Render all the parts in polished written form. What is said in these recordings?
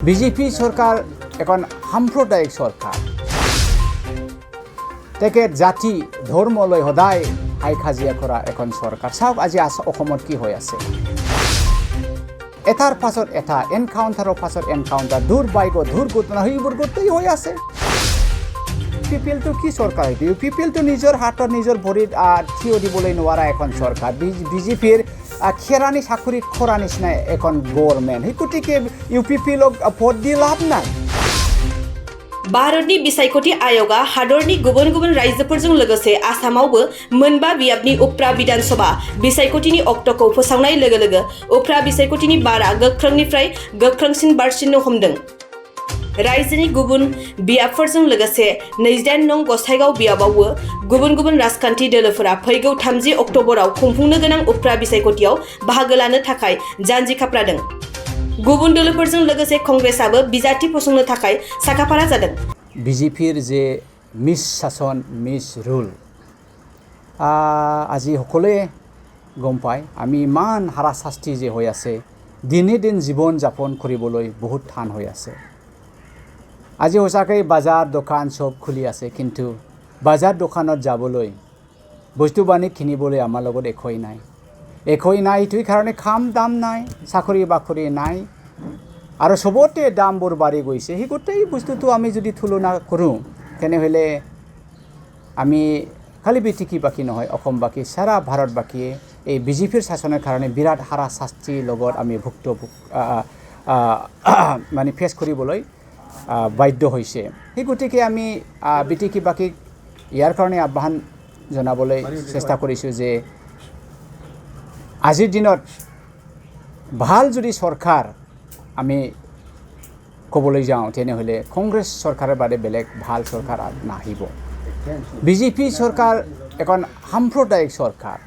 BJP সৰকাৰ এখন সাম্প্ৰদায়িক সৰকাৰ তেকে জাতি ধৰ্ম লৈ সদায় হাই কাজিয়া কৰা এখন সৰকাৰ চাওক আজি অসমত কি হৈ আছে এটাৰ পাছত এটা এনকাউন্টাৰৰ পাছত এনকাউন্টাৰ দুৰ্ঘটনা সেইবোৰ গোটেই হৈ আছে পিপিএলটো কি সৰকাৰ হয়তো পিপিএলটো নিজৰ হাতত নিজৰ ভৰিত থিয় দিবলৈ নোৱাৰা এখন সৰকাৰ বিজেপিৰ খেৰানি চাকৰি খৰা নিচিনা এখন গভর্নমেন্ট সেই গতিকে ইউপিপিএলক ভোট দি লাভ নাই भारतनि बिसायख'थि आय'गा हादरनि गुबुन गुबुन रायजोफोरजों लोगोसे आसामावबो मोनबा बियाबनि उफ्रा बिधानसभा बिसायख'थिनि अक्ट'खौ फोसावनाय लोगो लोगो उफ्रा बिसायख'थिनि बारा गोख्रोंनिफ्राय गोख्रोंसिन बारसिननो हमदों। रायजोनि गुबुन बियाबफोरजों लोगोसे 28 नं गसाइगाव बियाबावबो गुबुन गुबुन राजखान्थि दोलोफोरा फैगौ 30 अक्ट'बराव खुंफुंनो गोनां उफ्रा बिसायख'थियाव बाहागो लानो थाखाय जानजि खाफ्रादों। गुबुन दोलोफोरजों लोगोसे कंग्रेसआबो बिजाथि फसंनो थाखाय साखाफारा जादों। বিজেপিৰ যে মিছ শাসন মিছ ৰুল আজি সকলোৱে গম পায় আমি ইমান হাৰাশাস্তি যে হৈ আছে দিনে দিন জীৱন যাপন কৰিবলৈ বহুত টান হৈ আছে আজি সঁচাকৈ বজাৰ দোকান সব খুলি আছে কিন্তু বজাৰ দোকানত যাবলৈ বস্তু বাণী কিনিবলৈ আমাৰ লগত একোৱেই নাই এইটোৰ কাৰণে খাম দাম নাই চাকৰি বাকৰি নাই আৰু সবতে দামবোৰ বাঢ়ি গৈছে সেই গোটেই বস্তুটো আমি যদি তুলনা কৰোঁ তেনেহ'লে আমি খালি বিটিকি নহয় অসমবাসী সাৰা ভাৰতবাসীয়ে এই বিজেপিৰ শাসনৰ কাৰণে বিৰাট হাৰাশাস্তিৰ লগত আমি মানে ফেচ কৰিবলৈ বাধ্য হৈছে সেই গতিকে আমি বিটিকিবাসীক ইয়াৰ কাৰণে আহ্বান জনাবলৈ চেষ্টা কৰিছোঁ যে আজিৰ দিনত ভাল যদি সৰকাৰ আমি ক'বলৈ যাওঁ তেনেহ'লে কংগ্ৰেছ সৰকাৰেৰ বাদে বেলেগ ভাল সৰকাৰ নাহিব বিজেপি সৰকাৰ এখন সাম্প্ৰদায়িক সৰকাৰ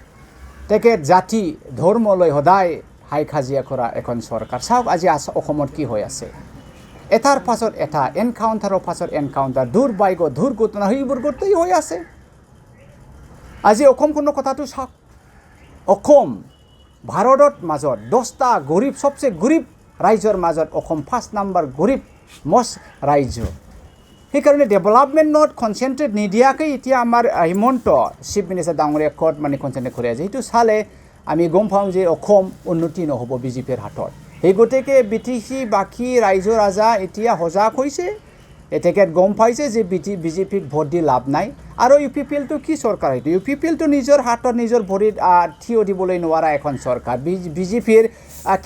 তেকে জাতি ধৰ্ম লৈ সদায় হাই কাজিয়া কৰা এখন সৰকাৰ চাওক আজি অসমত কি হৈ আছে এটাৰ পাছত এটা এনকাউন্টাৰৰ পাছত এনকাউন্টাৰ দুৰ্ঘটনা সেইবোৰ গোটেই হৈ আছে আজি অসমখনৰ কথাটো চাওক অসম ভাৰতৰ মাজত 10টা গৰীব সবচে গৰীব ৰাজ্যৰ মাজত অসম 1 নম্বৰ গৰীব মষ্ট ৰাজ্য সেইকাৰণে ডেভেলপমেণ্টত কনচেনট্ৰেট নিদিয়াকৈ এতিয়া আমাৰ হিমন্ত চিফ মিনিষ্টাৰ ডাঙৰীয়া ক'ত মানে কনচেনট্ৰেট কৰি আছে সেইটো চালে আমি গম পাওঁ যে অসম উন্নতি নহ'ব বিজেপিৰ হাতত সেই গতিকে বিটিসি বাকী ৰাজ্য ৰাজা এতিয়া সজাগ হৈছে তেখেত গম পাইছে যে বিজেপিক ভোট দি লাভ নাই আৰু ইউপিপিএলটো কি সৰকাৰ হয়তো ইউপিপিএলটো নিজৰ হাতত নিজৰ ভৰিত থিয় দিবলৈ নোৱাৰা এখন সৰকাৰ বিজেপিৰ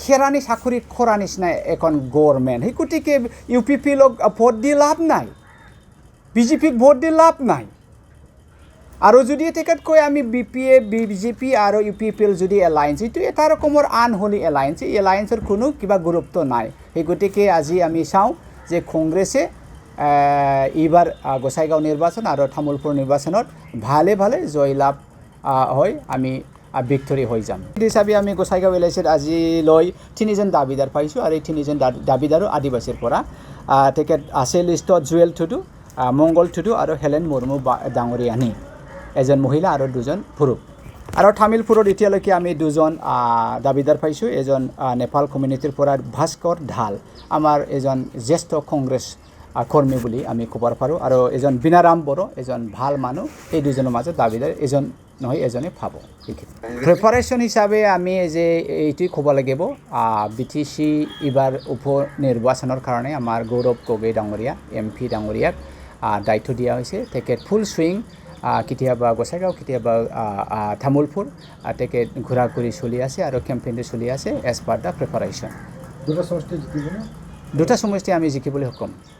খেৰানি চাকৰি খৰা নিচিনা এখন গভর্নমেন্ট সেই গতিকে ইউপিপিএলক ভোট দি লাভ নাই বিজেপিক ভোট দি লাভ নাই আৰু যদি তেখেত কয় আমি বিজেপি আৰু ইউপিপিএল যদি এলায়েন্স এইটো এটা ৰকমৰ আনহলি এলায়েন্স এই এলায়েন্সৰ কোনো কিবা গুৰুত্ব নাই সেই গতিকে আজি আমি চাওঁ যে কংগ্ৰেছে এইবাৰ গোসাইগাঁও নিৰ্বাচন আৰু তামুলপুৰ নিৰ্বাচনত ভালে জয়লাভ হৈ আমি ভিক্টৰি হৈ যাম হিচাপে আমি গোসাইগাঁও এলাইচিত আজিলৈ 3জন দাবীদাৰ পাইছোঁ আৰু এই 3জন দাবীদাৰো আদিবাসীৰ পৰা তেখেত আছে লিষ্টত জুৱেল টুডু মংগল টুডু আৰু হেলেন মুৰ্মু ডাঙৰীয়ানী এজন মহিলা আৰু 2জন পুৰুষ আৰু তামিলপুৰত এতিয়ালৈকে আমি 2জন দাবীদাৰ পাইছোঁ এজন নেপাল কমিউনিটিৰ পৰা ভাস্কৰ ঢাল আমাৰ এজন জ্যেষ্ঠ কংগ্ৰেছ কৰ্মী বুলি আমি ক'ব পাৰোঁ আৰু এজন বিনাৰাম বড়ো এজন ভাল মানুহ এই 2জনৰ মাজত দাবীদাৰ এজন নহয় এজনে পাব প্ৰিপাৰেশ্যন হিচাপে আমি যে এইটোৱে ক'ব লাগিব বিটিসি এইবাৰ উপ নিৰ্বাচনৰ কাৰণে আমাৰ গৌৰৱ গগৈ ডাঙৰীয়া MP ডাঙৰীয়াক দায়িত্ব দিয়া হৈছে তেখেত ফুল সুইং কেতিয়াবা গোসাইগাঁও কেতিয়াবা তামুলপুৰ তেখেত ঘূৰা ঘূৰি চলি আছে আৰু কেম্পেইনটো চলি আছে এজ পাৰ্ট দ্য প্ৰিপাৰেশ্যন দুটা সমষ্টি আমি জিকিবলৈ সক্ষম